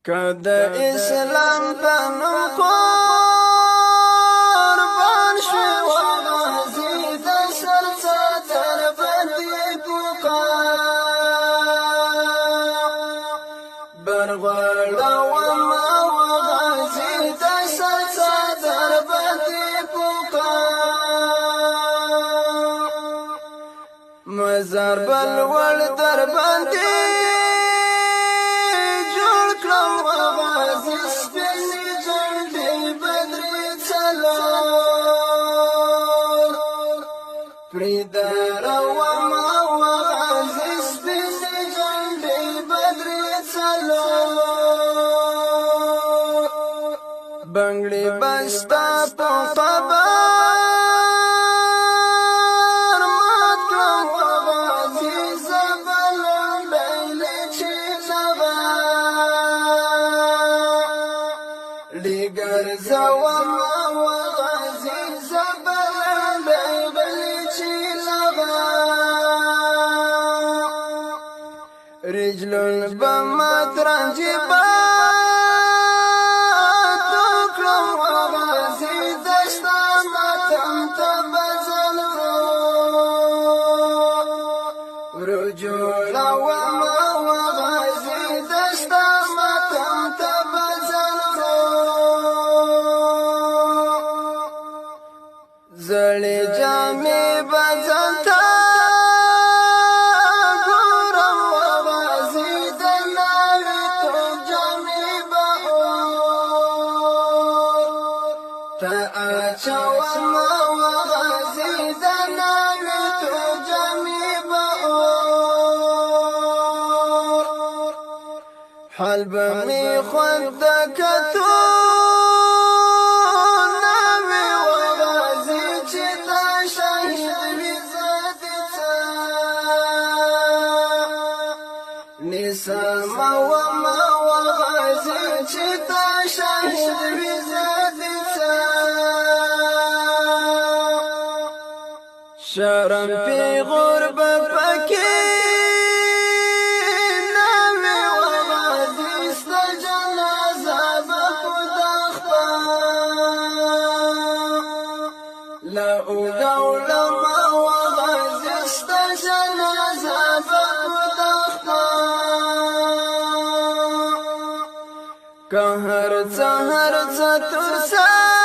کد اسلام بنو قربان شو غازی د سر څادر باندې پوکا برغړا وما غازی د سر څادر باندې پوکا مزار بل ول در باندې پریدار وما وغازی سپین جنبی بدر چلو بنگلی بستا پا خبر مات کرم وغازی زبلن بیلی چی لبا لیگر زوما وغازی زبلن بیلی رجلون بمدرنجي باتوكلم وغازي دشتا ماتم تبزل رجولا وما وغازي دشتا ماتم تبزل زلي جامي بزلتا وما وغازي دناوي تجمي بأور حلب مي خدك ناوي وغازي چتا شهيد بزاد نسما وما وغازي چتا شهيد بزاد شرم في غربة فكين نامي وغازي استجنازة بفد أخطاء لا أقول ما وغازي استجنازة بفد أخطاء كهرزة ترسل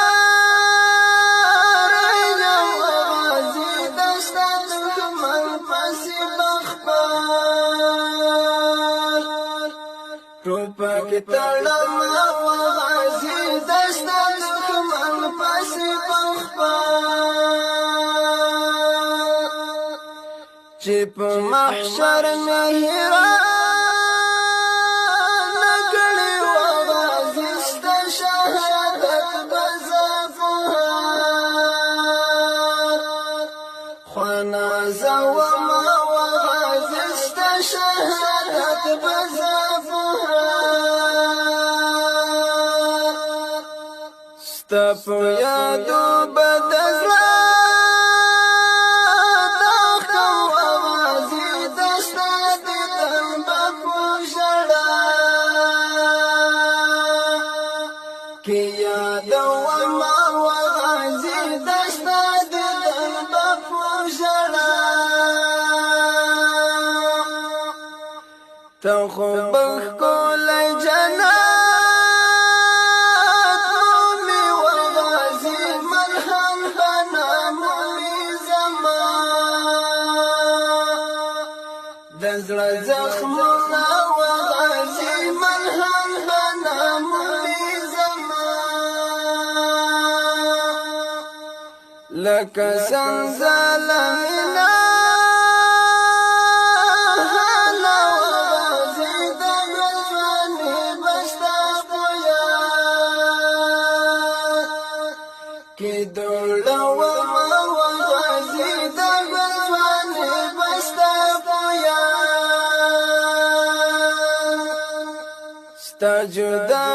ټوپک تړما وغازي دشتا دښمن پسې پخپل چې په محشر مې حیران کړي وغازي ستا شهادت به زه پوهار خوانا زه وما وغازي ستا شهادت به زه تپ یادو بدزلا تخم وغازی دشتا دیدن بپو جڑا کی یادو وما وغازی دشتا دیدن بپو جڑا تخو بخ کولی جنا دزړه زخمونه وغازي ملهم بنامي زما لکه سنزلمنا هلا وغازي د ژوندې بشتا پویا کې دوړه وما وغازي د ژوندې بشتا تا جدا